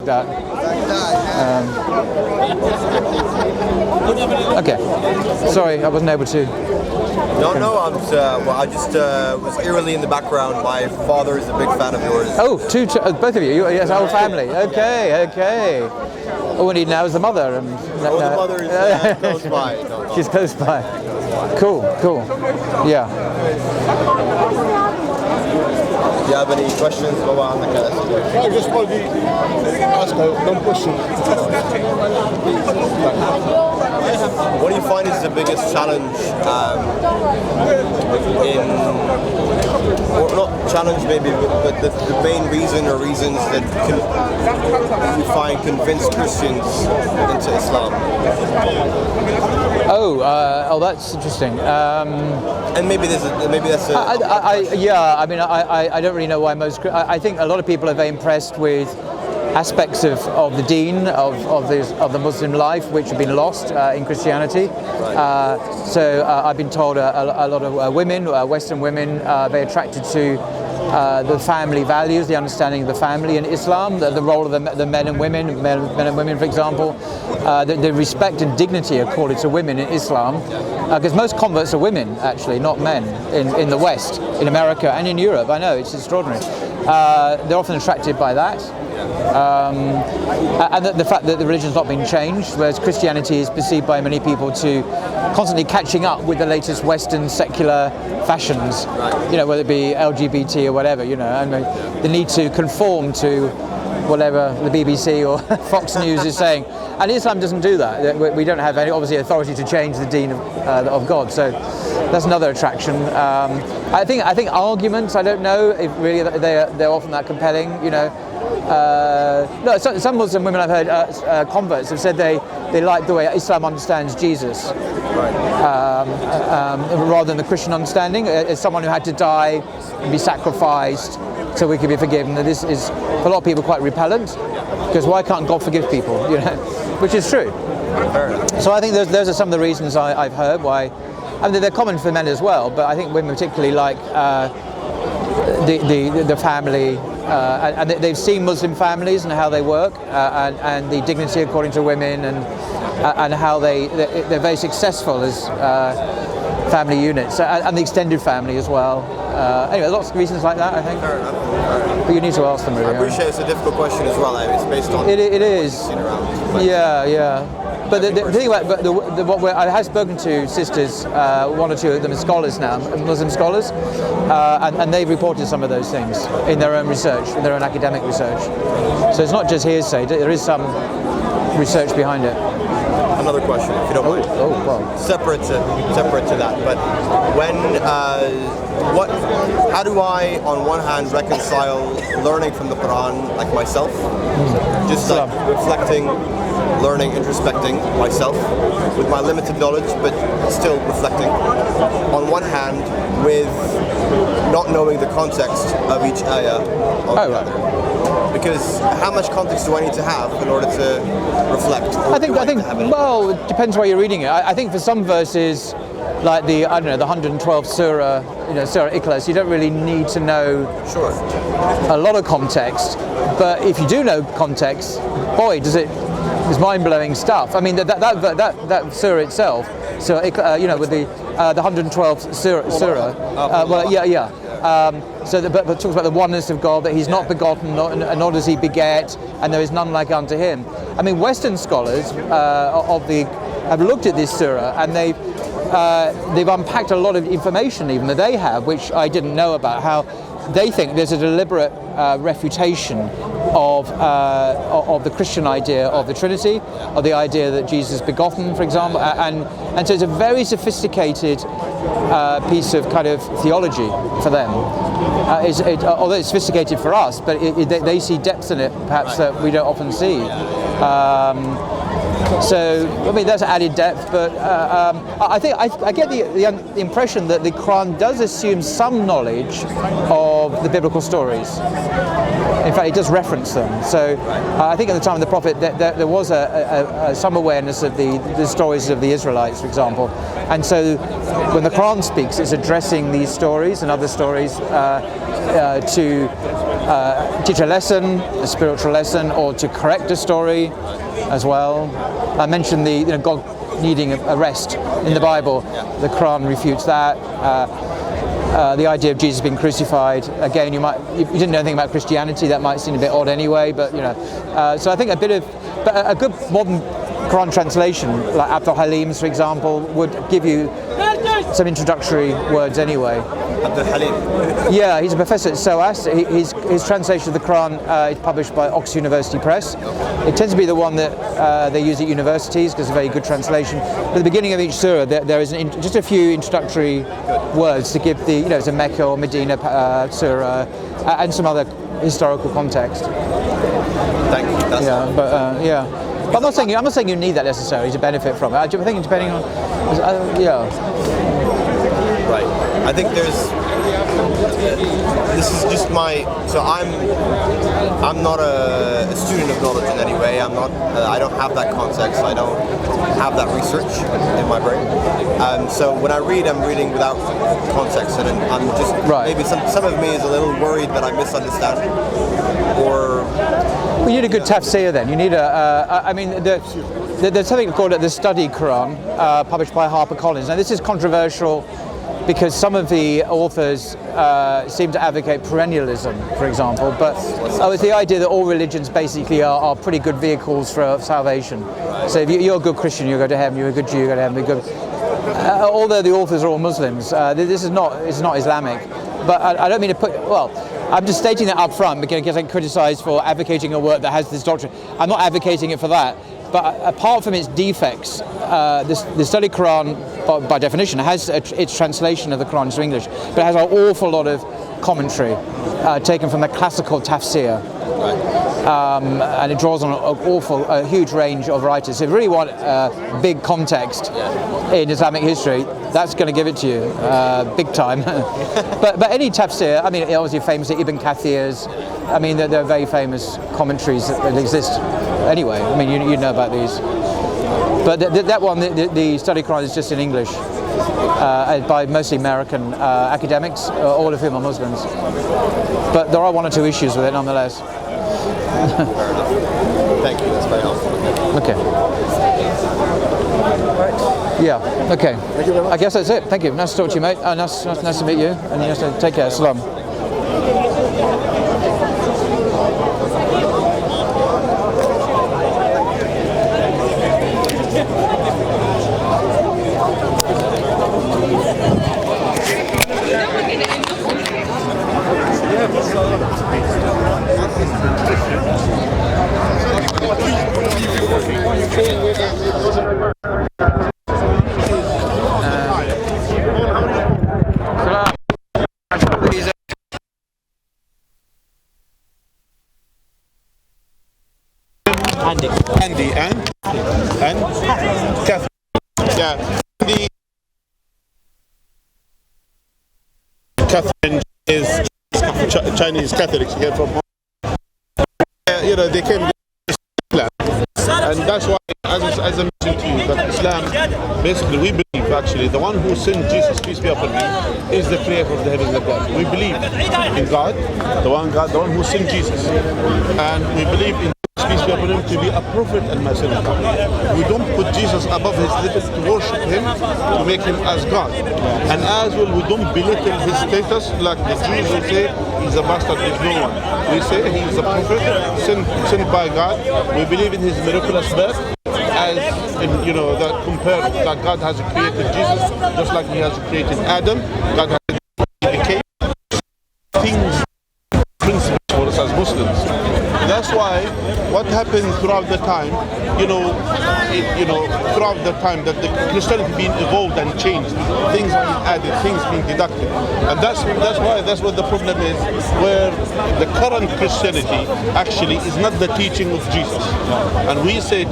that. Okay. Sorry, I wasn't able to. No, I just was eerily in the background. My father is a big fan of yours. Oh, both of you? Yes, whole family. Okay. All we need now is the mother. The mother is close by. No. She's close by. Cool. Yeah. Do you have any questions? I just wanted to ask one question. What do you find is the biggest challenge or not challenge maybe, but the main reason or reasons that you find convince Christians into Islam? Oh, that's interesting. And maybe that's a. I don't really know why most. I think a lot of people are very impressed with aspects of the deen of the Muslim life which have been lost in Christianity. Right. So I've been told a lot of women, Western women, are very attracted to the family values, the understanding of the family in Islam, the role of the men and women, for example, the respect and dignity accorded to women in Islam, because most converts are women, actually, not men, in the West, in America and in Europe. I know, it's extraordinary. They're often attracted by that. And the fact that the religion's not been changed, whereas Christianity is perceived by many people to constantly catching up with the latest Western secular fashions, whether it be LGBT or whatever, and the need to conform to whatever the BBC or Fox News is saying. And Islam doesn't do that. We don't have any, obviously, authority to change the deen of God. So that's another attraction. I think arguments, I don't know if really they're often that compelling, No, some Muslim women I've heard, converts, have said they like the way Islam understands Jesus, rather than the Christian understanding, as someone who had to die and be sacrificed so we could be forgiven. This is, for a lot of people, quite repellent, because why can't God forgive people, which is true. So I think those are some of the reasons I've heard why. I mean, they're common for men as well, but I think women particularly like the family, and they've seen Muslim families and how they work, and the dignity according to women, and how they're very successful as family units, and the extended family as well. Anyway, lots of reasons like that, I think. Fair enough. But you need to ask them, really. I appreciate it's a difficult question as well. It's based on. It is. Yeah. But the thing about I have spoken to sisters, one or two of them are scholars now, Muslim scholars, and they've reported some of those things in their own research, in their own academic research. So it's not just hearsay; there is some research behind it. Another question, if you don't mind. Well. Separate to that, but how do I, on one hand, reconcile learning from the Quran, like myself, just like reflecting, learning, introspecting myself with my limited knowledge, but still reflecting, on one hand, with not knowing the context of each ayah on the other? Because how much context do I need to have in order to reflect? I think. Well, it depends why you're reading it. I think for some verses, like the 112th surah, Surah Ikhlas, you don't really need to know a lot of context. But if you do know context, boy, it's mind-blowing stuff. I mean, that surah itself, so with the 112th surah. But talks about the oneness of God, that He's not begotten, nor does He beget, and there is none like unto Him. I mean, Western scholars have looked at this surah, and they've unpacked a lot of information even that they have, which I didn't know about. How they think there's a deliberate refutation of the Christian idea of the Trinity, of the idea that Jesus is begotten, for example, and so it's a very sophisticated piece of kind of theology for them. Although it's sophisticated for us, but they see depths in it perhaps that we don't often see. So I mean that's added depth, but I think I get the impression that the Quran does assume some knowledge of the biblical stories. In fact, it does reference them. So I think at the time of the Prophet there was some awareness of the stories of the Israelites, for example. And so when the Quran speaks, it's addressing these stories and other stories to teach a lesson, a spiritual lesson, or to correct a story as well. I mentioned the God needing a rest in the Bible. The Quran refutes that. The idea of Jesus being crucified, again, you didn't know anything about Christianity, that might seem a bit odd anyway, but so I think a good modern Quran translation, like Abdul Halim's, for example, would give you some introductory words anyway. Abdul Halim? Yeah, he's a professor at SOAS. His translation of the Quran is published by Oxford University Press. It tends to be the one that they use at universities because it's a very good translation. At the beginning of each surah, there is just a few introductory words to give it's a Mecca or Medina surah, and some other historical context. Thank you. That's But I'm not saying you need that necessarily to benefit from it. I think depending on, Right. I think this is just so I'm not a student of knowledge in any way. I don't have that context. I don't have that research in my brain. So when I read, I'm reading without context, and I'm just maybe some of me is a little worried that I misunderstand, or. Well, you need a good tafsir then. You need there's something called the Study Quran, published by HarperCollins. Now this is controversial because some of the authors seem to advocate perennialism, for example, but it's the idea that all religions basically are pretty good vehicles for salvation. So if you're a good Christian, you go to heaven. You're a good Jew, you go to heaven. Although the authors are all Muslims, this is not Islamic. But I don't mean to put, I'm just stating that up front because I get criticised for advocating a work that has this doctrine. I'm not advocating it for that. But apart from its defects, the Study Quran, by definition, has its translation of the Quran into English, but it has an awful lot of commentary taken from the classical tafsir. And it draws on a huge range of writers. So if you really want big context in Islamic history, that's going to give it to you big time. but any tafsir, obviously famous Ibn Kathir's, there are very famous commentaries that exist anyway. You know about these. But that one, the Study Quran, is just in English by mostly American academics, all of whom are Muslims. But there are one or two issues with it nonetheless. Thank you, that's very helpful. Okay. Yeah, okay. Thank you very much. I guess that's it. Thank you. Nice to talk to you, mate. Nice to meet you. And nice to take care. Salam. Andy and Catherine. Yeah. Catherine is Chinese Catholics here from Hong Kong. They came to Islam. And that's why, as I mentioned to you, that Islam, basically we believe actually the one who sent Jesus, peace be upon him, is the creator of the heavens and the earth. We believe in God, the one who sent Jesus. And we believe in peace be upon him to be a prophet and messenger. We don't put Jesus above his level to worship him, to make him as God. And as well, we don't belittle his status like the Jews will say he's a bastard, he's no one. We say he's a prophet sent by God. We believe in his miraculous birth, as in, that compared that God has created Jesus just like he has created Adam. God has became things, principles for us as Muslims. That's why what happened throughout the time, throughout the time that the Christianity being evolved and changed, things being added, things being deducted, and that's what the problem is. Where the current Christianity actually is not the teaching of Jesus, and we say to